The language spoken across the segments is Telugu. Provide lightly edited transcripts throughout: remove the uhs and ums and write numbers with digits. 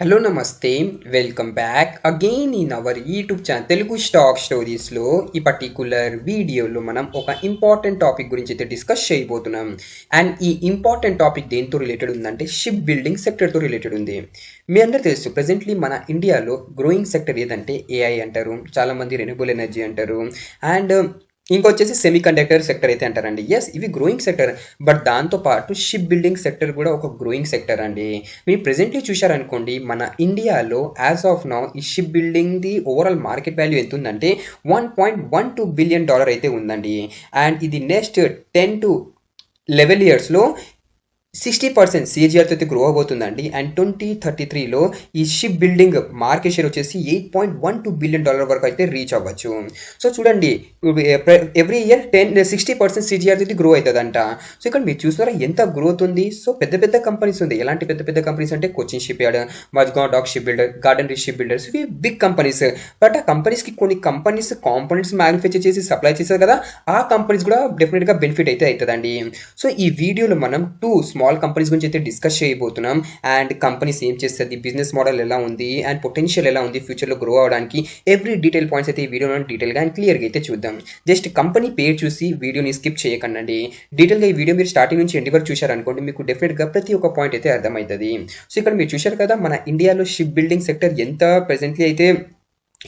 హలో నమస్తే welcome back again in our YouTube channel Telugu stock స్టోరీస్లో ఈ పర్టికులర్ వీడియోలో మనం ఒక ఇంపార్టెంట్ టాపిక్ గురించి అయితే డిస్కస్ చేయబోతున్నాం. అండ్ ఈ ఇంపార్టెంట్ టాపిక్ దేంతో రిలేటెడ్ ఉందంటే షిప్ బిల్డింగ్ సెక్టర్తో రిలేటెడ్ ఉంది. మీ అందరూ తెలుసు ప్రజెంట్లీ మన ఇండియాలో గ్రోయింగ్ సెక్టర్ ఏదంటే ఏఐ అంటారు, చాలామంది రెన్యూబుల్ ఎనర్జీ అంటారు, అండ్ ఇంకొచ్చేసి సెమీ కండక్టర్ సెక్టర్ అయితే అంటారండి. ఎస్, ఇవి గ్రోయింగ్ సెక్టర్, బట్ దాంతోపాటు షిప్ బిల్డింగ్ సెక్టర్ కూడా ఒక గ్రోయింగ్ సెక్టర్ అండి. మీరు ప్రెజెంట్లీ చూశారనుకోండి, మన ఇండియాలో యాజ్ ఆఫ్ నౌ ఈ షిప్ బిల్డింగ్ది ఓవరాల్ మార్కెట్ వాల్యూ ఎంత ఉందంటే $1.12 బిలియన్ అయితే ఉందండి. అండ్ ఇది నెక్స్ట్ 10 to 11 yearsలో 60% సిఏజీఆర్తో అయితే గ్రో అవబోతుందండి. అండ్ 2033లో ఈ షిప్ బిల్డింగ్ మార్కెట్ షేర్ వచ్చేసి $8.12 బిలియన్ వరకు అయితే రీచ్ అవ్వచ్చు. సో చూడండి, ఎవ్రీ ఇయర్ 60% సిజిఆర్ అయితే గ్రో అవుతుందంట. సో ఇక్కడ మీరు చూస్తున్నారా ఎంత గ్రోత్ ఉంది. సో పెద్ద పెద్ద కంపెనీస్ ఉంది. ఎలాంటి పెద్ద పెద్ద కంపెనీస్ అంటే Cochin ship yard, Mazagon dock ship builder, garden reach ship builders, ఇవి బిగ్ కంపెనీస్. బట్ ఆ కంపెనీస్కి కొన్ని కంపెనీస్ కాంపోనెంట్స్ మ్యానుఫ్యాక్చర్ చేసి సప్లై చేస్తారు కదా, ఆ కంపెనీస్ కూడా డెఫినెట్గా బెనిఫిట్ అయితే అవుతుందండి. సో ఈ వీడియోలో మనం స్మాల్ కంపెనీస్ గురించి అయితే డిస్కస్ చేయబోతున్నాం. అండ్ కంపెనీస్ ఏం చేస్తుంది, బిజినెస్ మోడల్ ఎలా ఉంది, అండ్ పొటెన్షియల్ ఎలా ఉంది ఫ్యూచర్లో గ్రో అవడానికి, ఎవ్రీ డీటెయిల్ పాయింట్స్ అయితే ఈ వీడియోలో డీటెయిల్గా అండ్ క్లియర్గా అయితే చూద్దాం. జస్ట్ కంపెనీ పేరు చూసి వీడియోని స్కిప్ చేయకండి. డీటెయిల్గా ఈ వీడియో మీరు స్టార్టింగ్ నుంచి ఎండ్ వరకు చూశారనుకోండి, మీకు డెఫినెట్గా ప్రతి ఒక్క పాయింట్ అయితే అర్థమవుతుంది. సో ఇక్కడ మీరు చూశారు కదా, మన ఇండియాలో షిప్ బిల్డింగ్ సెక్టర్ ఎంత ప్రెజెంట్లీ అయితే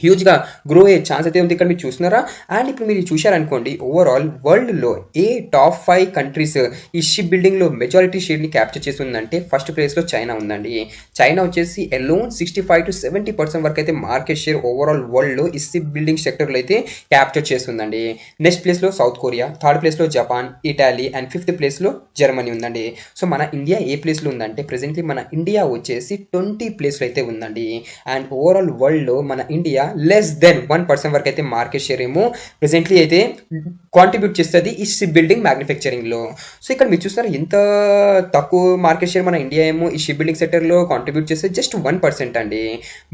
హ్యూజ్గా గ్రో అయ్యే ఛాన్స్ అయితే ఉంది. ఇక్కడ మీరు చూస్తున్నారా. అండ్ ఇప్పుడు మీరు చూశారనుకోండి, ఓవరాల్ వరల్డ్లో ఏ టాప్ 5 కంట్రీస్ ఈ షిప్ బిల్డింగ్లో మెజారిటీ షేర్ని క్యాప్చర్ చేస్తుందంటే ఫస్ట్ ప్లేస్లో చైనా ఉందండి. చైనా వచ్చేసి అలోన్ 65 to 70% వరకు అయితే మార్కెట్ షేర్ ఓవరాల్ వరల్డ్లో ఈ షిప్ బిల్డింగ్ సెక్టర్లో అయితే క్యాప్చర్ చేస్తుందండి. నెక్స్ట్ ప్లేస్లో సౌత్ కొరియా, థర్డ్ ప్లేస్లో జపాన్, ఇటాలీ, అండ్ ఫిఫ్త్ ప్లేస్లో జర్మనీ ఉందండి. సో మన ఇండియా ఏ ప్లేస్లో ఉందంటే ప్రెజెంట్లీ మన ఇండియా వచ్చేసి 20 ప్లేస్లో అయితే ఉందండి. అండ్ ఓవరాల్ వరల్డ్లో మన ఇండియా లెస్ దెన్ 1% వరకు అయితే మార్కెట్ షేర్ ఏమో ప్రెజెంట్లీ అయితే కాంట్రిబ్యూట్ చేస్తుంది ఈ షిప్ బిల్డింగ్ మ్యానుఫ్యాక్చరింగ్లో. సో ఇక్కడ మీరు చూస్తారు ఎంత తక్కువ మార్కెట్ షేర్ మన ఇండియా ఏమో ఈ షిప్ బిల్డింగ్ సెక్టర్లో కాంట్రిబ్యూట్ చేస్తే జస్ట్ 1% అండి.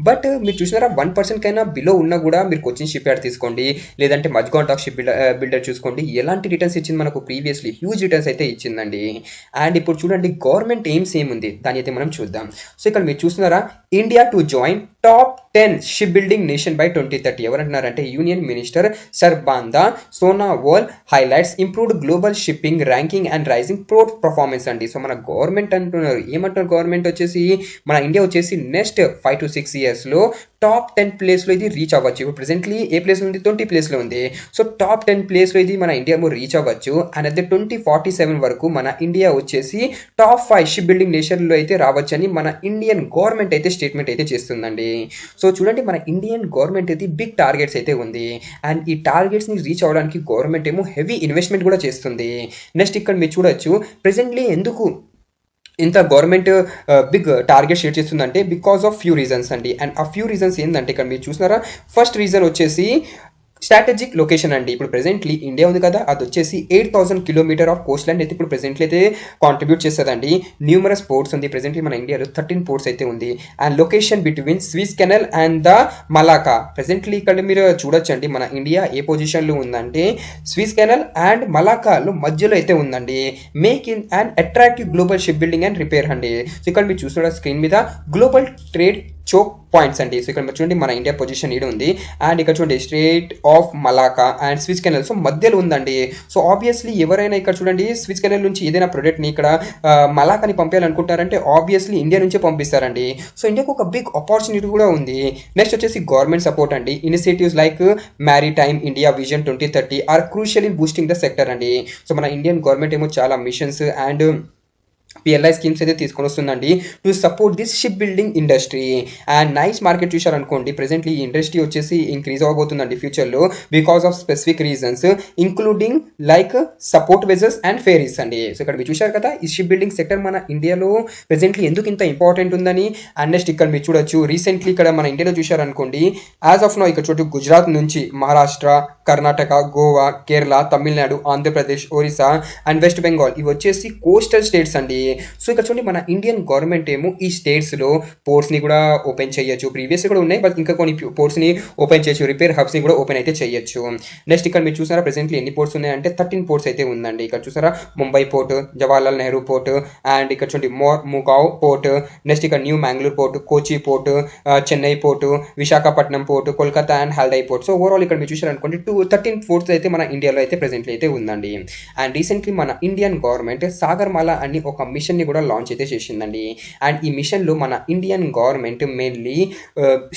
బట్ మీరు చూసినారా, 1% కైనా బిలో ఉన్నా కూడా మీరు కొచ్చిన్ షిప్ యార్డ్ తీసుకోండి, లేదంటే మజ్గావ్ డాక్ షిప్ బిల్డర్ చూసుకోండి, ఎలాంటి రిటర్న్స్ ఇచ్చింది మనకు, ప్రీవియస్లీ హ్యూజ్ రిటర్న్స్ అయితే ఇచ్చిందండి. అండ్ ఇప్పుడు చూడండి గవర్నమెంట్ ఎయిమ్స్ ఏముంది దాని అయితే మనం చూద్దాం. సో ఇక్కడ మీరు చూస్తున్నారా, India to join top 10 ship building nation by 2030. ఎవరంటున్నారంటే union minister Sarbananda Sonowal highlights improved global shipping ranking and rising port performance అండి. సో మన గవర్నమెంట్ అంటున్నారు, ఏమంటున్నారు గవర్నమెంట్ వచ్చేసి మన ఇండియా వచ్చేసి నెక్స్ట్ 5 to 6 yearsలో టాప్ 10 ప్లేస్లో ఇది రీచ్ అవ్వచ్చు. ఇప్పుడు ప్రెజెంట్లీ ఏ ప్లేస్ ఉంది, 20 ప్లేస్లో ఉంది. సో టాప్ 10 ప్లేస్లో ఇది మన ఇండియా రీచ్ అవ్వచ్చు. అండ్ అదే 2047 వరకు మన ఇండియా వచ్చేసి టాప్ 5 షిప్ బిల్డింగ్ నేషన్లో అయితే రావచ్చు అని మన ఇండియన్ గవర్నమెంట్ అయితే స్టేట్మెంట్ అయితే చేస్తుందండి. సో చూడండి, మన ఇండియన్ గవర్నమెంట్ అయితే బిగ్ టార్గెట్స్ అయితే ఉంది. అండ్ ఈ టార్గెట్స్ని రీచ్ అవ్వడానికి గవర్నమెంట్ ఏమో హెవీ ఇన్వెస్ట్మెంట్ కూడా చేస్తుంది. నెక్స్ట్ ఇక్కడ మీరు చూడొచ్చు ప్రెజెంట్లీ ఎందుకు ఇంత గవర్నమెంట్ బిగ్ టార్గెట్ షేర్ చేస్తుందంటే బికాస్ ఆఫ్ ఫ్యూ రీజన్స్ అండి. అండ్ ఆ ఫ్యూ రీజన్స్ ఏంటంటే ఇక్కడ మీరు చూస్తున్నారా, ఫస్ట్ రీజన్ వచ్చేసి స్ట్రాటజిక్ లొకేషన్ అండి. ఇప్పుడు ప్రెజెంట్లీ ఇండియా ఉంది కదా, అది వచ్చేసి 8,000 కిలోమీటర్ ఆఫ్ కోస్ట్ లైన్ అయితే ఇప్పుడు ప్రెజెంట్లీ అయితే కాంట్రిబ్యూట్ చేస్తుందండి. న్యూమరస్ పోర్ట్స్ ఉంది, ప్రెజెంట్లీ మన ఇండియాలో 13 పోర్ట్స్ అయితే ఉంది. And location between Suez canal and the Malacca. Presently ఇక్కడ మీరు చూడొచ్చండి, మన ఇండియా ఏ పొజిషన్లో ఉందంటే స్విస్ కెనల్ అండ్ మలాకాలో మధ్యలో అయితే ఉందండి. Make in and attractive global ship building and repair అండి. సో ఇక్కడ మీరు చూస్తున్న స్క్రీన్ మీద గ్లోబల్ ట్రేడ్ చోక్ పాయింట్స్ అండి. సో ఇక్కడ చూడండి మన ఇండియా పొజిషన్ ఈడ ఉంది. అండ్ ఇక్కడ చూడండి strait of Malacca and Suez canal so మధ్యలో ఉందండి. సో ఆబ్వియస్లీ ఎవరైనా ఇక్కడ చూడండి స్విస్ కెనల్ నుంచి ఏదైనా ప్రొడక్ట్ని ఇక్కడ మలాకాని పంపించాలనుకుంటారంటే ఆబ్వియస్లీ ఇండియా నుంచే పంపిస్తారండి. సో ఇండియాకు ఒక బిగ్ ఆపర్చునిటీ కూడా ఉంది. నెక్స్ట్ వచ్చేసి గవర్నమెంట్ సపోర్ట్ అండి. Initiatives like maritime India vision 2030 are crucial in boosting the sector అండి. సో మన ఇండియన్ గవర్నమెంట్ ఏమో చాలా మిషన్స్ అండ్ పిఎల్ఐ స్కీమ్స్ అయితే తీసుకొని వస్తుందండి to support this ship building industry. And nice market చూశారనుకోండి, ప్రెజెంట్లీ ఈ ఇండస్ట్రీ వచ్చేసి ఇంక్రీజ్ అవ్వబోతుందండి ఫ్యూచర్లో because of specific reasons including like support వెజెస్ అండ్ ఫేరీస్ అండి. సో ఇక్కడ మీరు చూశారు కదా, ఈ షిప్ బిల్డింగ్ సెక్టర్ మన ఇండియాలో ప్రెజెంట్లీ ఎందుకు ఇంత ఇంపార్టెంట్ ఉందని. అండ్ నెక్స్ట్ ఇక్కడ మీరు చూడొచ్చు, రీసెంట్లీ ఇక్కడ మన ఇండియాలో చూశారనుకోండి, యాజ్ ఆఫ్ నో ఇక్కడ చూడొచ్చు గుజరాత్ నుంచి మహారాష్ట్ర, కర్ణాటక, గోవా, కేరళ, తమిళనాడు, ఆంధ్రప్రదేశ్, ఒరిస్సా అండ్ వెస్ట్ బెంగాల్ ఇవి వచ్చేసి కోస్టల్ స్టేట్స్ అండి. సో ఇక్కడ చూడండి మన ఇండియన్ గవర్నమెంట్ ఏమో ఈ స్టేట్స్లో పోర్ట్స్ని కూడా ఓపెన్ చేయొచ్చు, ప్రీవియస్ కూడా ఉన్నాయి బట్ ఇంకా కొన్ని పోర్ట్స్ని ఓపెన్ చేయొచ్చు, రిపేర్ హబ్స్ని కూడా ఓపెన్ అయితే చేయొచ్చు. నెక్స్ట్ ఇక్కడ మీరు చూసారా ప్రెసెంట్లీ ఎన్ని పోర్ట్స్ ఉన్నాయంటే 13 పోర్ట్స్ అయితే ఉందండి. ఇక్కడ చూసారా Mumbai port, Jawaharlal Nehru port, and ఇక్కడ చూడండి ముగావ్ పోర్ట్, నెక్స్ట్ ఇక్కడ new Mangalore port, Kochi port, Chennai port, Visakhapatnam port, Kolkata and Haldia port. So overall ఇక్కడ మీరు చూసారనుకోండి 13 పోర్ట్స్ అయితే మన ఇండియాలో అయితే ప్రెసెంట్లీ అయితే ఉందండి. అండ్ రీసెంట్లీ మన ఇండియన్ గవర్నమెంట్ సాగర్మాల అని ఒక మిషన్ని కూడా లాంచ్ అయితే చేసిందండి. అండ్ ఈ మిషన్లో మన Indian government mainly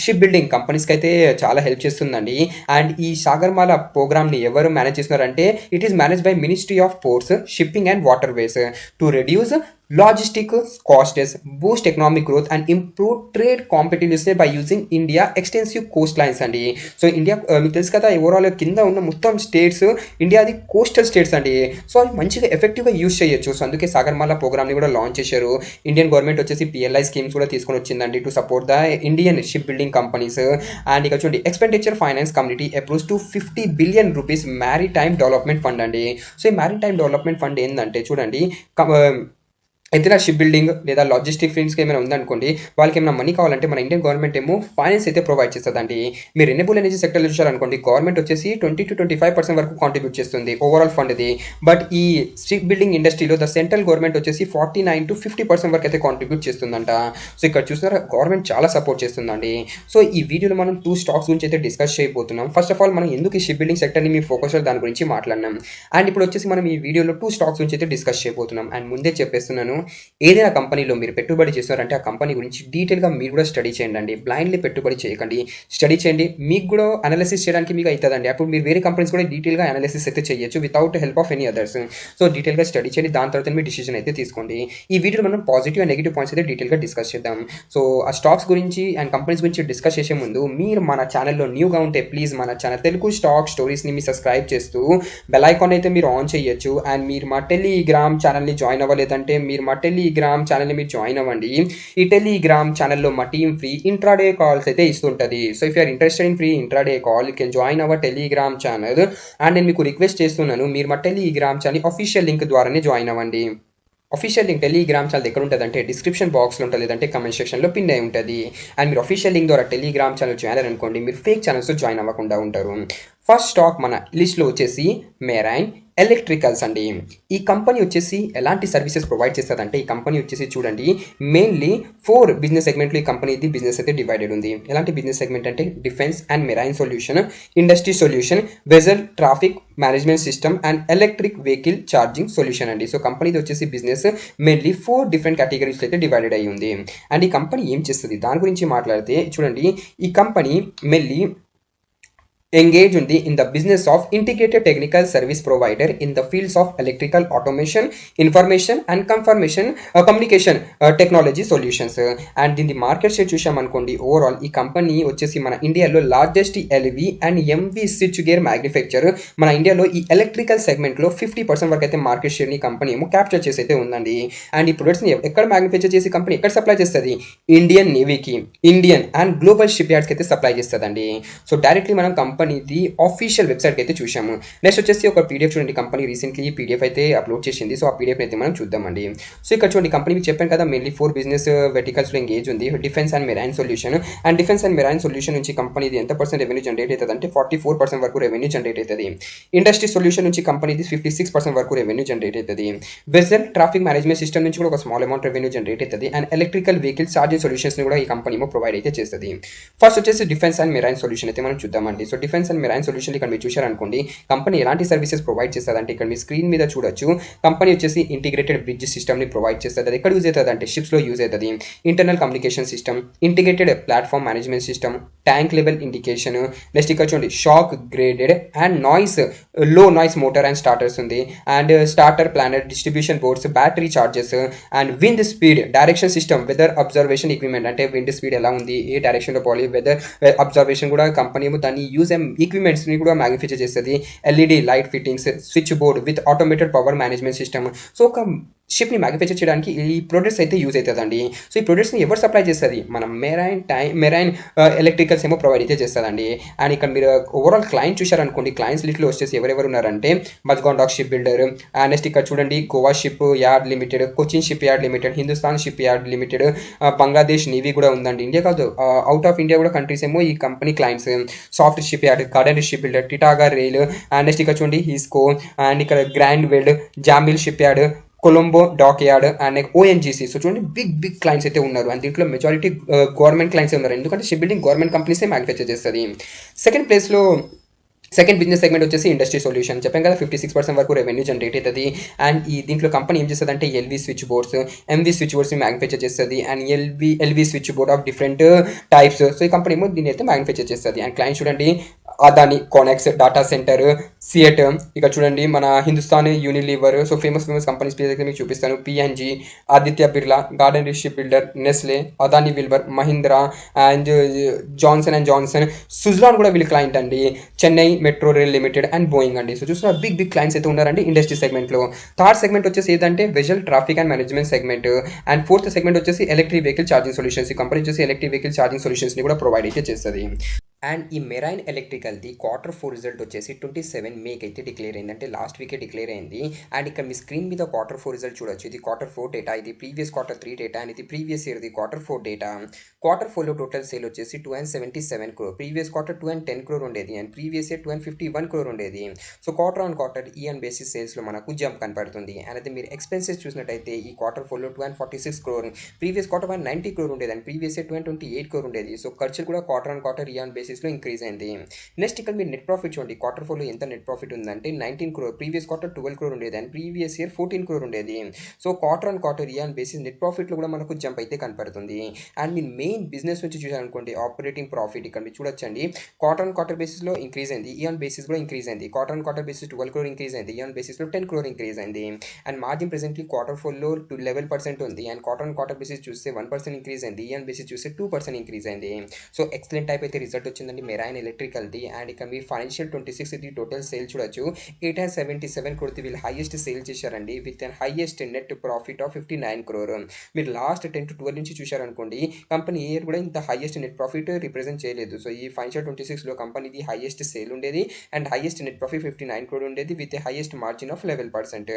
ship building కంపెనీస్కి అయితే చాలా హెల్ప్ చేస్తుందండి. అండ్ ఈ సాగర్మాల ప్రోగ్రామ్ని ఎవరు మేనేజ్ చేస్తున్నారంటే it is manage by ministry of ports, shipping and water ways to reduce logistic costs, Boost economic growth and improve trade competitiveness by using India extensive Coast lines అండి. సో ఇండియా మీకు తెలుసు కదా ఓవరాల్ కింద ఉన్న మొత్తం స్టేట్స్ ఇండియాది కోస్టల్ స్టేట్స్ అండి. సో అవి మంచిగా ఎఫెక్టివ్గా యూజ్ చేయొచ్చు. సో అందుకే సాగర్మాల ప్రోగ్రామ్ని కూడా లాంచ్ చేశారు. ఇండియన్ గవర్నమెంట్ వచ్చేసి PLI స్కీమ్స్ కూడా తీసుకొని వచ్చిందండి to support the Indian ship building companies. And ఇక్కడ చూడండి expenditure finance community approves to 50 billion rupees maritime development fund అండి. సో ఈ మ్యారిటైమ్ డెవలప్మెంట్ ఫండ్ ఏంటంటే చూడండి ఏదైనా షిప్ బిల్డింగ్ లేదా లాజిస్టిక్ ఫీల్డ్స్కి ఏమైనా ఉందనుకోండి, వాళ్ళకి ఏమైనా మనీ కావాలంటే మన ఇండియన్ గవర్నమెంట్ ఏమో ఫైనాన్స్ అయితే ప్రొవైడ్ చేస్తుందండి. మీరు రెన్యూబుల్ ఎనర్జీ సెక్టర్లో చూసారనుకోండి గవర్నమెంట్ వచ్చేసి 20 to 25% వరకు కాంట్రిబ్యూట్ చేస్తుంది ఓవరాల్ ఫండ్ ఇది. బట్ ఈ షిప్ బిల్డింగ్ ఇండస్ట్రీలో ద సెంట్రల్ గవర్నమెంట్ వచ్చేసి 49 to 50% వరకు అయితే కాంట్రిబ్యూట్ చేస్తుందంట. సో ఇక్కడ చూసారా గవర్నమెంట్ చాలా సపోర్ట్ చేస్తుందండి. సో ఈ వీడియోలో మనం 2 స్టాక్స్ గురించి అయితే డిస్కస్ చేయబోతున్నాం. ఫస్ట్ ఆఫ్ ఆల్ మనం ఎందుకు ఈ షిప్ బిల్డింగ్ సెక్టర్ని మీ ఫోకస్ దాని గురించి మాట్లాడినాం. అండ్ ఇప్పుడు వచ్చేసి మనం ఈ వీడియోలో 2 స్టాక్స్ గురించి అయితే డిస్కస్ చేయబోతున్నాం. అండ్ ముందే చెప్పేస్తున్నాను, ఏదైనా కంపెనీలో మీరు పెట్టుబడి చేస్తున్నారంటే ఆ కంపెనీ గురించి డీటెయిల్గా మీరు కూడా స్టడీ చేయండి. బ్లైండ్లీ పెట్టుబడి చేయకండి, స్టడీ చేయండి. మీకు కూడా అనాలిసిస్ చేయడానికి మీకు అవుతుందండి. అప్పుడు మీరు వేరే కంపెనీస్ కూడా డీటెయిల్గా అనాలిసిస్ అయితే చేయొచ్చు without help of any others. So డీటెయిల్గా స్టడీ చేయండి, దాని తర్వాత మీ డిసిజన్ అయితే తీసుకోండి. ఈ వీడియోలో మనం పాజిటివ్ అండ్ నెగిటివ్ పాయింట్స్ అయితే డీటెయిల్గా డిస్కస్ చేద్దాం. సో ఆ స్టాక్స్ గురించి అండ్ కంపెనీస్ గురించి డిస్కస్ చేసే ముందు మీరు మన ఛానల్లో న్యూగా ఉంటే ప్లీజ్ మన ఛానల్ తెలుగు స్టాక్ స్టోరీస్ని మీరు సబ్స్క్రైబ్ చేస్తూ బెల్ ఐకాన్ అయితే మీరు ఆన్ చేయొచ్చు. అండ్ మీరు మా టెలిగ్రామ్ ఛానల్ని జాయిన్ అవ్వలేదంటే మీరు మా టెలిగ్రామ్ ఛానల్ని మీరు జాయిన్ అవ్వండి. ఈ టెలిగ్రామ్ ఛానల్లో మా టీమ్ ఫ్రీ ఇంట్రాడే కాల్స్ అయితే ఇస్తుంటుంది. So if you're interested in free intraday call you can join our Telegram channel. And నేను మీకు రిక్వెస్ట్ చేస్తున్నాను, మీరు మా టెలిగ్రామ్ ఛానల్ అఫీషియల్ లింక్ ద్వారానే జాయిన్ అవ్వండి. అఫీషియల్ లింక్ టెలిగ్రామ్ ఛానల్ ఎక్కడ ఉంటుంది అంటే డిస్క్రిప్షన్ బాక్స్లో ఉంటుంది, లేదంటే కమెంట్ సెక్షన్లో పిన్ అయి ఉంటుంది. అండ్ మీరు అఫీషియల్ లింక్ ద్వారా టెలిగ్రామ్ ఛానల్ జాయిన్ అనుకోండి, మీరు ఫేక్ ఛానల్స్తో జాయిన్ అవ్వకుండా ఉంటారు. ఫస్ట్ స్టాక్ మన లిస్ట్లో వచ్చేసి మెరైన్ ఎలక్ట్రికల్స్ అండి. ఈ కంపెనీ వచ్చేసి ఎలాంటి సర్వీసెస్ ప్రొవైడ్ చేస్తుందంటే ఈ కంపెనీ వచ్చేసి చూడండి మెయిన్లీ 4 బిజినెస్ సెగ్మెంట్లో ఈ కంపెనీ బిజినెస్ అయితే డివైడెడ్ ఉంది. ఎలాంటి బిజినెస్ సెగ్మెంట్ అంటే defence and marine solution, industry solution, vessel traffic management system and electric vehicle charging solution అండి. సో కంపెనీది వచ్చేసి బిజినెస్ మెయిన్లీ 4 డిఫరెంట్ కేటగిరీస్ అయితే డివైడెడ్ అయ్యి ఉంది. అండ్ ఈ కంపెనీ ఏం చేస్తుంది దాని గురించి మాట్లాడితే చూడండి ఈ company mainly engage in the business of integrated technical service provider in the fields of electrical automation, information and communication technology solutions. And in the market share చూసామనుకోండి ఓవరాల్ ఈ కంపెనీ వచ్చేసి మన ఇండియాలో largest LV and MV switch gear manufacture మన ఇండియాలో ఈ ఎలక్ట్రికల్ సెగ్మెంట్లో 50% వరకు అయితే మార్కెట్ షేర్ని కంపెనీ ఏమో క్యాప్చర్ చేసి అయితే ఉందండి. అండ్ ఈ ప్రొడక్ట్స్ని ఎక్కడ మ్యానుఫ్యాక్చర్ చేసి కంపెనీ ఎక్కడ సప్లై చేస్తుంది, ఇండియన్ నేవీకి, ఇండియన్ అండ్ గ్లోబల్ షిప్ యార్డ్స్కి అయితే సప్లై చేస్తుందండి. సో డైరెక్ట్లీ మనం కంపెనీది ఆఫీషియల్ వెబ్సైట్కి అయితే చూసాము. నెక్స్ట్ వచ్చేసి ఒక PDF చూడండి, కంపెనీ రీసెంట్లీ PDF అయితే అప్లోడ్ చేసింది. సో ఆ PDF అయితే మనం చూద్దామండి. సో ఇక్కడ చూడండి కంపెనీ మీకు చెప్పాను కదా మెయిన్లీ 4 బిజినెస్ వెర్టికల్స్లో ఎంగేజ్ ఉంది. Defence and marine solution. And defence and marine solution నుంచి కంపెనీది ఎంత % రెవెన్యూ జనరేట్ అవుతుంది అంటే 44% వరకు రెవెన్యూ జనరేట్ అవుతుంది. ఇండస్ట్రీ సొల్యూషన్ నుంచి కంపెనీది 56% వరకు రెవెన్యూ జనరేట్ అవుతుంది. వెజల్ ట్రాఫిక్ మేనేజ్మెంట్ సిస్టమ్ నుంచి కూడా ఒక స్మాల్ అమౌంట్ రెవెన్యూ జనరేట్ అవుతుంది. And electrical vehicle charging solutions కూడా ఈ కంపెనీ ప్రొవైడ్ అయితే చేస్తుంది. ఫస్ట్ వచ్చేసి డిఫెన్స్ అండ్ మెరైన్ సొల్యూషన్ అయితే మనం చూద్దామండి. So defence and marine solution ఇక్కడ మీరు చూశారనుకోండి కంపెనీ ఎలాంటి సర్వీసెస్ ప్రొవైడ్ చేస్తుంది అంటే ఇక్కడ మీ స్క్రీన్ మీద చూడొచ్చు. కంపెనీ వచ్చేసి ఇంటిగ్రేటెడ్ బ్రిడ్జ్ సిస్టమ్ని ప్రొవైడ్ చేస్తుంది. అది ఎక్కడ యూజ్ అవుతుంది అంటే షిప్స్లో యూజ్ అవుతుంది. Internal communication system, integrated platform management system, tank level indication, next ఇక్కడ చూడండి shock graded and noise low noise motor and starters ఉంది. And starter planner, distribution boards, battery charges and wind speed direction system, weather observation equipment అంటే విండ్ స్పీడ్ ఎలా ఉంది, ఏ డైరెక్షన్లో పోవాలి, వెదర్ అబ్జర్వేషన్ కూడా కంపెనీ దాన్ని యూజ్ ఈక్విప్మెంట్స్ని కూడా మ్యానుఫ్యాక్చర్ చేస్తుంది. LED light fittings, switch board with automated power management system. So ఒక షిప్ని మ్యానుఫ్యాక్చర్ చేయడానికి ఈ ప్రొడక్ట్స్ అయితే యూజ్ అవుతుందండి. సో ఈ ప్రొడక్ట్స్ని ఎవరు సప్లై చేస్తుంది? మన మెరైన్ ఎలక్ట్రికల్స్ ఏమో ప్రొవైడ్ అయితే చేస్తుందండి. అండ్ ఇక్కడ మీరు ఓవరాల్ క్లయింట్ చూశారనుకోండి, క్లయింట్స్ లిస్ట్లో వచ్చేసి ఎవరెవరు ఉన్నారంటే Mazagon dock ship builder, next ఇక్కడ చూడండి Goa ship yard limited, Cochin ship yard limited, Hindustan ship yard limited, Bangladesh navy కూడా ఉందండి. ఇండియా కాదు, అవుట్ ఆఫ్ ఇండియా కూడా కంట్రీస్ ఏమో ఈ company clients. Soft ship yard, garden ship builder, Titagarh rail, next ఇక్కడ చూడండి హిస్కో, అండ్ ఇక్కడ grand weld, Jamil ship yard, Colombo dock yard and ONGC. So చూడండి బిగ్ క్లయింట్స్ అయితే ఉన్నారు. అండ్ దీంట్లో మెజారిటీ గవర్నమెంట్ క్లయింట్స్ ఉన్నారు, ఎందుకంటే షిప్ బిల్డింగ్ గవర్నమెంట్ కంపెనీసే మ్యానుఫ్యాక్చర్ చేస్తుంది. సెకండ్ ప్లేస్లో సెకండ్ బిజినెస్ సెగ్మెంట్ వచ్చేసి ఇండస్ట్రీ సొల్యూషన్. చెప్పాం కదా 56% వరకు రెవెన్యూ జనరేట్ అవుతుంది. అండ్ ఈ దీంట్లో కంపెనీ ఏం చేస్తుంది అంటే LV switch boards, MV switch boards manufacture చేస్తుంది. And LV switch board of different types. So ఈ కంపెనీ ఏమో దీన్ని అయితే మ్యానుఫ్యాక్చర్ చేస్తుంది. అండ్ క్లయింట్ చూడండి అదాని, కోనెక్స్, డాటా సెంటర్, సిఎట్, ఇక చూడండి మన Hindustan Unilever. So famous companies పేరు అయితే మీకు చూపిస్తాను. P and G, Aditya Birla, garden ship builder, Nestle, Adani విల్వర్, మహీంద్రా అండ్ జాన్సన్, సుజలాన్ కూడా వీళ్ళ క్లయింట్ అండి. Chennai metro rail limited and Boeing అండి. సో చూసిన బిగ్ క్లయింట్స్ అయితే ఉన్నారండి ఇండస్ట్రీ సెగ్మెంట్లో. థర్డ్ సెగ్మెంట్ వచ్చేసి ఏదంటే vessel traffic and management segment. And fourth segment వచ్చేసి ఎలక్ట్రిక్ వెహికల్ ఛార్జింగ్ సొల్యూషన్స్. ఈ కంపెనీ వచ్చేసి ఎలక్ట్రిక్ వెహికల్ ఛార్జింగ్ సొల్యూషన్స్ని కూడా ప్రొవైడ్ అయితే చేస్తుంది. అండ్ ఈ మెరైన్ ఎలక్ట్రికల్ది Q4 రిజల్ట్ వచ్చేసి 27 మేకి అయితే డిక్లేర్ అయింది, అంటే లాస్ట్ వీకే డిక్లేర్ అయింది. అండ్ ఇక్కడ మీ స్క్రీన్ మీద Q4 రిజల్ట్ చూడొచ్చు. ఇది Q4 డేటా, ఇది ప్రీవియస్ Q3 డేటా, అండ్ ఇది ప్రీవియస్ ఇయర్ది Q4 డేటా. Q4లో టోటల్ సేల్ వచ్చేసి 277 crore. ప్రీవియస్ క్వార్టర్ 210 crore ఉండేది, అండ్ ప్రీవియస్ ఇయర్ 251 crore ఉండేది. సో క్వార్టర్ ఆన్ క్వార్టర్ ఈఎన్ బేసిస్ సేల్స్లో మనకు జంప్ కనపడుతుంది. అండ్ అయితే మీరు ఎక్స్పెన్సెస్ చూసినట్టయితే ఈ Q4లో 246 crore, ప్రీవియస్ క్వార్టర్ 190 crore ఉండేది, అండ్ ప్రీవియస్ ఇయర్ 228 crore ఉండేది. సో ఖర్చులు కూడా క్వార్టర్ ఆన్ క్వార్టర్ ఈఎన్ బేసిస్లో ఇంక్రీజ్ అయింది. నెక్స్ట్ ఇక్కడ మీరు నెట్ ప్రాఫిట్ చూడండి. Q4లో ఎంత నెట్ ప్రాఫిట్ ఉందంటే 19 crore, ప్రీవియస్ క్వార్టర్ 12 crore ఉండేది, అండ్ ప్రీవియస్ ఇయర్ 14 crore ఉండేది. సో క్వార్టర్ ఆన్ క్వార్టర్ ఈఎన్ బేసిస్ నెట్ ప్రాఫిట్లో కూడా మనకు జంప్ అయితే కనపడుతుంది. అండ్ మీ మెయిన్ బిజినెస్ నుంచి చూసారనుకోండి ఆపరేటింగ్ ప్రాఫిట్ ఇక్కడ మీరు చూడొచ్చండి. క్వార్టర్ ఆన్ క్వార్టర్ బేసిస్లో ఇంక్రీజ్ అయింది, ఈఎన్ బేసిస్ కూడా ఇంక్రీజ్ అయింది. Quarter on quarter basis 12 crore increase అయింది, ఈఎన్ బేసిస్లో 10 crore ఇంక్రీజ్ అయింది. అండ్ మార్జిన్ ప్రెసెంట్లీ Q4లో 11% ఉంది, and quarter on quarter basis చూస్తే 1% ఇంక్రీజ్ అయింది, ఈఎన్ బేసిస్ చూస్తే 2% ఇంక్రీజ్ అయింది. సో ఎక్సలెంట్ టైప్ అయితే రిజల్ట్ వచ్చిందండి మెరైన్ ఎలక్ట్రికల్ది. అండ్ ఇక్కడ మీ ఫైనాన్షియల్ 26 ఇది టోటల్ సేల్ చూడొచ్చు. 877 crore వీళ్ళు హైయెస్ట్ సేల్ చేశారండి, with and highest net profit of 59 crore. మీరు లాస్ట్ 10 to 12 నుంచి చూశారనుకోండి కంపెనీ ఇయర్ కూడా ఇంత హైయెస్ట్ నెట్ ప్రాఫిట్ రిప్రజెంట్ చేయలేదు. సో ఈ ఫైనాన్షియల్ 26లో కంపెనీది హైయెస్ట్ సేల్ ఉండేది, and highest net profit 59 crore ఉండేది, with highest margin of 11%.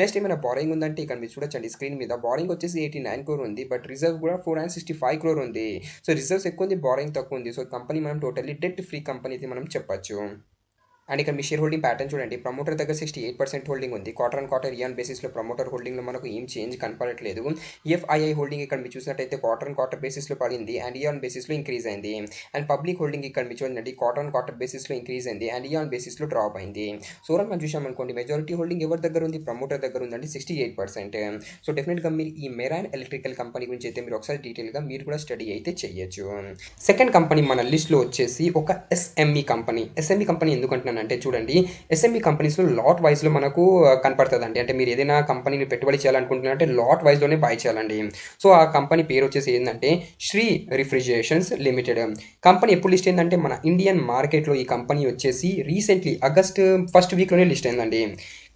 Next ఏమైనా బారింగ్ ఉందంటే ఇక్కడ మీరు చూడొచ్చండి స్క్రీన్ మీద. బారింగ్ వచ్చేసి 89 crore ఉంది, బట్ రిజర్వ్ కూడా 465 crore ఉంది. సో రిజర్వ్స్ ఎక్కువ ఉంది, బారింగ్ తక్కువ ఉంది. సో కంపెనీ మనం టోటల్లీ డెట్ ఫ్రీ కంపెనీ మనం చెప్పచ్చు. అండ్ ఇక్కడ మీ షేర్ హోల్డింగ్ ప్యాటర్న్ చూడండి. ప్రమోటర్ దగ్గర 68% హోల్డింగ్ ఉంది. క్వార్టర్ ఆన్ క్వార్టర్ ఈఎన్ బేసిస్లో ప్రమోటర్ హోల్డింగ్లో మనకు ఏం చేంజ్ కనపడట్లేదు. ఎఫ్ఐఐ హోల్డింగ్ ఇక్కడ మీరు చూసినట్టయితే క్వార్టర్ ఆన్ క్వార్టర్ బేసిస్లో పడింది, అండ్ ఈఎన్ బేసిస్లో ఇంక్రీజ్ అయింది. అండ్ పబ్లిక్ హోల్డింగ్ ఇక్కడ మీరు చూడండి క్వార్టర్ ఆన్ క్వార్టర్ బేసిస్లో ఇంక్రీజ్ అయింది, అండ్ ఈఎన్ బేసిస్లో డ్రాప్ అయింది. సో మనం చూసామనుకోండి మెజారిటీ హోల్డింగ్ ఎవరి దగ్గర ఉంది? ప్రమోటర్ దగ్గర ఉందండి 68%. సో డెఫినెట్గా మీరు ఈ మెరైన్ ఎలక్ట్రికల్ కంపెనీ గురించి అయితే మీరు ఒకసారి డీటెయిల్గా మీరు కూడా స్టడీ అయితే చేయొచ్చు. సెకండ్ కంపెనీ మన లిస్ట్లో వచ్చేసి ఒక ఎస్ఎంఈ కంపెనీ. ఎస్ఎంఈ కంపెనీ ఎందుకు అంటున్నానంటే చూడండి ఎస్ఎంఈ కంపెనీస్లో లాట్ వైజ్లో మనకు కనపడుతుందండి. అంటే మీరు ఏదైనా కంపెనీని పెట్టుబడి చేయాలనుకుంటున్నారంటే లాట్ వైజ్లోనే బై చేయాలండి. సో ఆ కంపెనీ పేరు వచ్చేసి ఏంటంటే శ్రీ రిఫ్రిజిరేషన్స్ లిమిటెడ్. కంపెనీ ఎప్పుడు లిస్ట్ అయిందంటే మన ఇండియన్ మార్కెట్లో ఈ కంపెనీ వచ్చేసి రీసెంట్లీ ఆగస్ట్ ఫస్ట్ వీక్లోనే లిస్ట్ అయిందండి.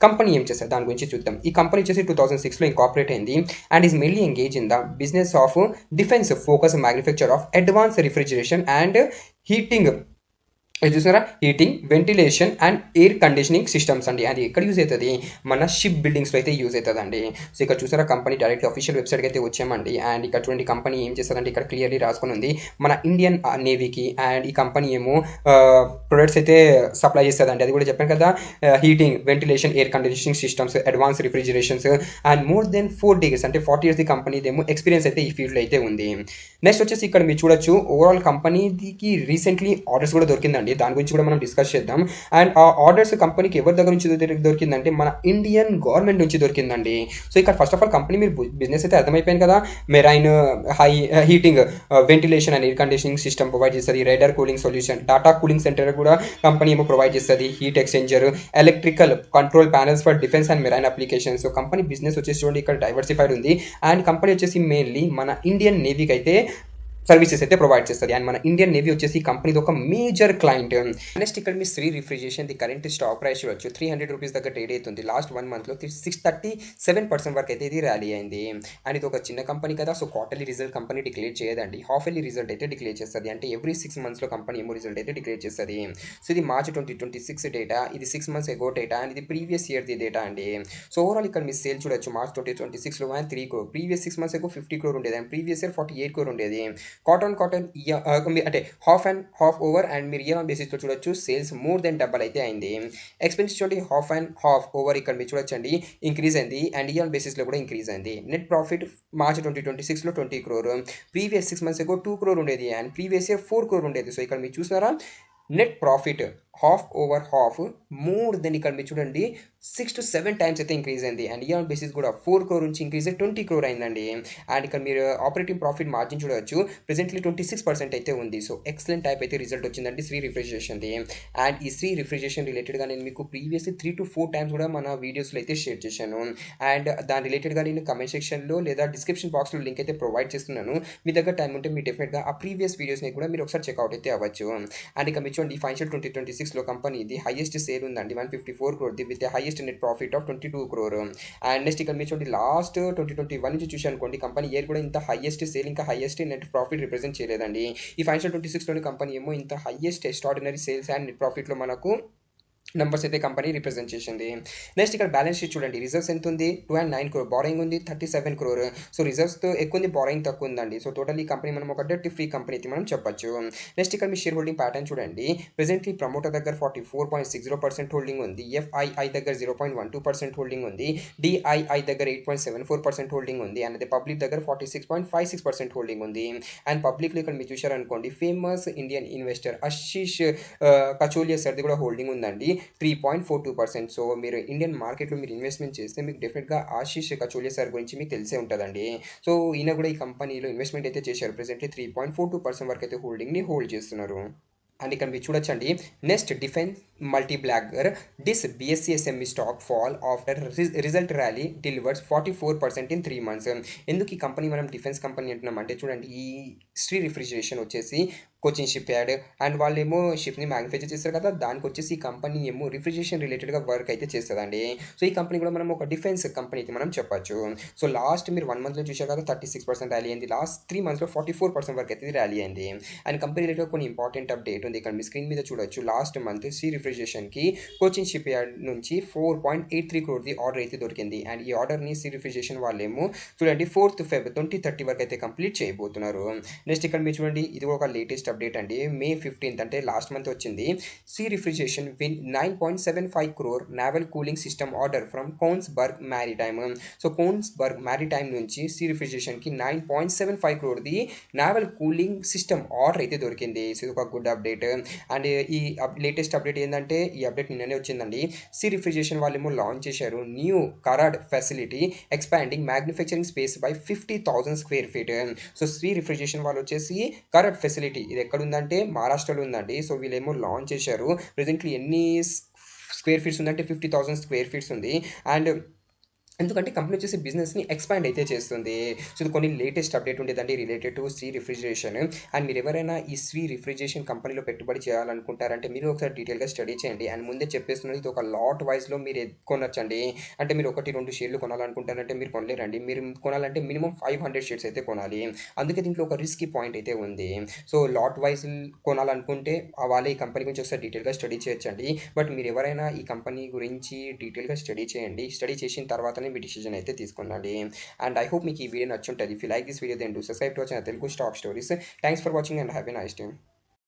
కంపెనీ ఏం చేస్తారు దాని గురించి చూద్దాం. ఈ కంపెనీ వచ్చేసి 2006లో ఇంకాపరేట్ అయింది, and is mainly engage in the business of defence focus manufacture of advance refrigeration and heating. ఇది చూసారా, heating, ventilation and air conditioning systems అండి. అది ఎక్కడ యూజ్ అవుతుంది? మన షిప్ బిల్డింగ్స్లో అయితే యూజ్ అవుతుంది అండి. సో ఇక్కడ చూసారా కంపెనీ డైరెక్ట్ అఫీషియల్ వెబ్సైట్కి అయితే వచ్చామండి. అండ్ ఇక్కడ చూడండి కంపెనీ ఏం చేస్తుందంటే ఇక్కడ క్లియర్లీ రాసుకొని ఉంది మన ఇండియన్ నేవీకి. అండ్ ఈ కంపెనీ ఏమో ప్రొడక్ట్స్ అయితే సప్లై చేస్తుందండి. అది కూడా చెప్పాను కదా, heating, ventilation, air conditioning systems, advance refrigerations, and more than 4 decades అంటే 40 years ది కంపెనీదేమో ఎక్స్పీరియన్స్ అయితే ఈ ఫీల్డ్లో అయితే ఉంది. నెక్స్ట్ వచ్చేసి ఇక్కడ మీరు చూడొచ్చు ఓవరాల్ కంపెనీకి రీసెంట్లీ ఆర్డర్స్ కూడా దొరికిందండి. దాని గురించి కూడా మనం డిస్కస్ చేద్దాం. అండ్ ఆ ఆర్డర్స్ కంపెనీకి ఎవరి దగ్గర నుంచి దొరికిందంటే మన ఇండియన్ గవర్నమెంట్ నుంచి దొరికిందండి. సో ఇక్కడ ఫస్ట్ ఆఫ్ ఆల్ కంపెనీ మీరు బిజినెస్ అయితే అర్థమైపోయింది కదా. Marine heating, ventilation and air conditioning system provide చేస్తుంది. Rider cooling solution, Tata cooling centre కూడా కంపెనీ ఏమో ప్రొవైడ్ చేస్తుంది. Heat exchanger, electrical control panels for defence and marine applications. So company business వచ్చేసి చూడండి ఇక్కడ డైవర్సిఫైడ్ ఉంది. అండ్ కంపెనీ వచ్చేసి మెయిన్లీ మన ఇండియన్ నేవీకి అయితే సర్వీసెస్ అయితే ప్రొవైడ్ చేస్తుంది. అండ్ మన ఇండియన్ నేవీ వచ్చేసి ఈ కంపెనీది ఒక మేజర్ క్లయింట్. నెక్స్ట్ ఇక్కడ మీ Shri refrigeration the current stock price చూడొచ్చు, 300 రూపీస్ దగ్గర ట్రేడ్ అవుతుంది. లాస్ట్ 1 మంత్లో 637% వరకు అయితే ఇది ర్యాలీ అయింది. అండ్ ఇది ఒక చిన్న కంపెనీ కదా, so quarterly result company declare చేయదండి, హాఫ్ ఇయర్లీ రిజల్ట్ అయితే డిక్లేర్ చేస్తుంది. అంటే ఎవ్రీ 6 మంత్స్లో కంపెనీ ఏమో రిజల్ట్ అయితే డిక్లేర్ చేస్తుంది. సో ఇది మార్చ్ 2026 డేటా, ఇది 6 మంత్స్ ఎగో డేటా, అండ్ ఇది ప్రీవియస్ ఇయర్ది డేటా అండి. సో ఓవరాల్ ఇక్కడ మీ సేల్ చూడొచ్చు, మార్చ్ 2026లో 3 crore, previous 6 months ago 50 crore ఉండేది, అండ్ ప్రీవియస్ ఇయర్ 48 crore ఉండేది. కాటన్ అంటే half and half over and మీరు ఇయర్ ఆన్ బేసిస్లో చూడొచ్చు, సేల్స్ మోర్ దెన్ డబల్ అయితే అయింది. ఎక్స్పెన్సెస్ చూడండి, హాఫ్ అండ్ హాఫ్ ఓవర్ ఇక్కడ మీరు చూడొచ్చండి ఇంక్రీజ్ అయింది, అండ్ ఇయర్ ఆన్ బేసిస్లో కూడా ఇంక్రీజ్ అయింది. నెట్ ప్రాఫిట్ మార్చ్ 2026లో 20 crore, previous 6 months ago 2 crore ఉండేది, అండ్ ప్రీవియస్ ఇయర్ 4 crore ఉండేది. సో ఇక్కడ మీరు చూసినారా, net profit half over half more than ఇక్కడ మీరు చూడండి 6 to 7 టైమ్స్ అయితే ఇంక్రీజ్ అయింది, అండ్ ఇయర్ బేసిస్ కూడా 4 crore నుంచి ఇంక్రీజ్ అయ్యి 20 crore అయిందండి. అండ్ ఇక్కడ మీరు ఆపరేటింగ్ ప్రాఫిట్ మార్జిన్ చూడవచ్చు, ప్రెసెంట్లీ 26% అయితే ఉంది. సో ఎక్సలెంట్ టైప్ అయితే రిజల్ట్ వచ్చిందండి శ్రీ రిఫ్రిజరేషన్ది. అండ్ ఈ శ్రీ రిఫ్రిజరేషన్ రిలేటెడ్గా నేను మీకు ప్రీవియస్లీ 3 to 4 టైమ్స్ కూడా మన వీడియోస్లో అయితే షేర్ చేశాను, అండ్ దాని రిలేటెడ్గా నేను కమెంట్ సెక్షన్లో లేదా డిస్క్రిప్షన్ బాక్స్లో లింక్ అయితే ప్రొవైడ్ చేస్తున్నాను. మీ దగ్గర టైం ఉంటే మీరు డెఫినెట్గా ఆ ప్రీవియస్ వీడియోస్ని కూడా మీరు ఒకసారి చెక్అవుట్ అయితే అవ్వచ్చు. అండ్ ఇక మీరు చూడండి, ఫైనాన్షియల్ 2026లో కంపెనీ ఇది హైయెస్ట్ సేల్ ఉందండి, 154 crore with highest net profit of 22 crore. And next ఇక్కడ మీరు చూడండి, లాస్ట్ 2021 నుంచి చూసి అనుకోండి, కంపెనీ ఇయర్ కూడా ఇంత హైయెస్ట్ సేల్ ఇంకా హైయెస్ట్ నెట్ ప్రాఫిట్ రిప్రజెంట్ చేయలేదండి. ఈ ఫైనాన్షియల్ 26లోని కంపెనీ ఏమో ఇంత highest extraordinary sales and net ప్రాఫిట్లో మనకు నంబర్స్ అయితే కంపెనీ రిప్రజెంట్ చేసింది. నెక్స్ట్ ఇక్కడ బ్యాలెన్స్ షీట్ చూడండి, రిజర్వ్స్ ఎంత ఉంది, 209 crore, బారోయింగ్ ఉంది 37 crore. సో రిజర్వ్స్తో ఎక్కువ ఉంది, బారోయింగ్ తక్కువ ఉందండి. సో టోటల్ ఈ కంపెనీ మనం ఒక డెట్ ఫ్రీ కంపెనీ అయితే మనం చెప్పొచ్చు. నెక్స్ట్ ఇక్కడ మీ షేర్ హోల్డింగ్ ప్యాటర్న్ చూడండి, ప్రెసెంట్లీ ప్రమోటర్ దగ్గర 44.60% హోల్డింగ్ ఉంది, ఎఫ్ఐఐ దగ్గర 0.12% హోల్డింగ్ ఉంది, డిఐఐ దగ్గర 8.74% హోల్డింగ్ ఉంది, అండ్ అదే పబ్లిక్ దగ్గర 46.56% హోల్డింగ్ ఉంది. అండ్ పబ్లిక్లో ఇక్కడ మీరు చూశారనుకోండి, famous Indian investor Ashish Kacholia సార్ది కూడా హోల్డింగ్ ఉందండి, 3.42%. సో మీరు ఇండియన్ మార్కెట్లో మీరు ఇన్వెస్ట్మెంట్ చేస్తే మీకు డెఫినెట్గా ఆశీష్ కచోలియా సార్ గురించి మీకు తెలిసే ఉంటుందండి. సో ఈయన కూడా ఈ కంపెనీలో ఇన్వెస్ట్మెంట్ అయితే చేశారు, ప్రెసెంట్లీ 3.42% వరకు అయితే హోల్డింగ్ని హోల్డ్ చేస్తున్నారు. అండ్ ఇక్కడ మీరు చూడొచ్చండి, next defence multibagger this BSE SME stock fall after result rally delivers 44% in 3 months. ఎందుకు ఈ కంపెనీ మనం డిఫెన్స్ కంపెనీ అంటున్నాం అంటే చూడండి, ఈ శ్రీ రిఫ్రిజరేషన్ వచ్చేసి కోచింగ్ షిప్ యార్డ్, అండ్ వాళ్ళు ఏమో షిప్ని మ్యానుఫ్యాక్చర్ చేస్తారు కదా, దానికి వచ్చేసి ఈ కంపెనీ ఏమో రిఫ్రిజరేషన్ రిలేటెడ్గా వర్క్ అయితే చేస్తుందండి. సో ఈ కంపెనీ కూడా మనం ఒక డిఫెన్స్ కంపెనీ అయితే మనం చెప్పచ్చు. సో లాస్ట్ మీరు 1 మంత్లో చూసారు కదా, 36% ర్యాలీ అయింది, లాస్ట్ 3 monthsలో 44% వరకు అయితే ర్యాలీ అయింది. అండ్ కంపెనీ రిలేటెడ్ కొన్ని ఇంపార్టెంట్ అప్డేట్ ఉంది, ఇక్కడ మీ స్క్రీన్ మీద చూడొచ్చు. లాస్ట్ మంత్ శ్రీ రిఫ్రిజరేషన్కి కోచింగ్ షిప్ యార్డ్ నుంచి 4.83 crore ఆర్డర్ అయితే దొరికింది, అండ్ ఈ ఆర్డర్ని శ్రీ రిఫ్రిజరేషన్ వాళ్ళేమో చూడండి 4th Feb 2030 వరకు అయితే కంప్లీట్ చేయబోతున్నారు. నెక్స్ట్ ఇక్కడ మీరు చూడండి, ఇది ఒక లేటెస్ట్ అప్డేట్ అండి, May 15th అంటే లాస్ట్ మంత్ వచ్చింది. Shri refrigeration win 9.75 crore naval cooling system order from Kongsberg maritime. So Kongsberg maritime నుంచి శ్రీ రిఫ్రిజరేషన్కి 9.75 crore naval cooling system order అయితే దొరికింది. సో ఇది ఒక గుడ్ అప్డేట్. అండ్ ఈ లేటెస్ట్ అప్డేట్ ఏంటంటే, ఈ అప్డేట్ నిన్ననే వచ్చిందండి, శ్రీ రిఫ్రిజరేషన్ వాళ్ళు ఏమో లాంచ్ చేశారు new Karad facility expanding manufacturing space by 50,000 square feet. సో శ్రీ రిఫ్రిజరేషన్ వాళ్ళు వచ్చేసి కరాడ్ ఫెసిలిటీ ఇది ఎక్కడ ఉందంటే మహారాష్ట్రలో ఉందండి. సో వీళ్ళేమో లాంచ్ చేశారు, ప్రెజెంట్లీ ఎన్ని స్క్వేర్ ఫీట్స్ ఉందంటే 50,000 square feet ఉంది. అండ్ ఎందుకంటే కంపెనీ వచ్చేసి బిజినెస్ని ఎక్స్పాండ్ అయితే చేస్తుంది. సో ఇది కొన్ని లేటెస్ట్ అప్డేట్ ఉండేదండి related to Shri refrigeration. And మీరు ఎవరైనా ఈ శ్రీ రిఫ్రిజరేషన్ కంపెనీలో పెట్టుబడి చేయాలనుకుంటారంటే మీరు ఒకసారి డీటెయిల్గా స్టడీ చేయండి. అండ్ ముందే చెప్పేస్తున్నది, ఇది ఒక లాట్ వైజ్లో మీరు కొనొచ్చండి. అంటే మీరు 1-2 షేర్లు కొనాలనుకుంటారంటే మీరు కొనలేరండి, మీరు కొనాలంటే మినిమం 500 షేర్స్ అయితే కొనాలి. అందుకే దీంట్లో ఒక రిస్కీ పాయింట్ అయితే ఉంది. సో లాట్ వైజ్ కొనాలనుకుంటే వాళ్ళే ఈ కంపెనీ గురించి ఒకసారి డీటెయిల్గా స్టడీ చేయొచ్చండి. బట్ మీరు ఎవరైనా ఈ కంపెనీ గురించి డీటెయిల్గా స్టడీ చేయండి, స్టడీ చేసిన తర్వాతనే మీ డిసిజన్ అయితే తీసుకోండి. అండ్ ఐ హోప్ మీకు ఈ వీడియో నచ్చుంటుంది. If you like this video then do subscribe to our channel Telugu stock stories. Thanks for watching and have a nice day.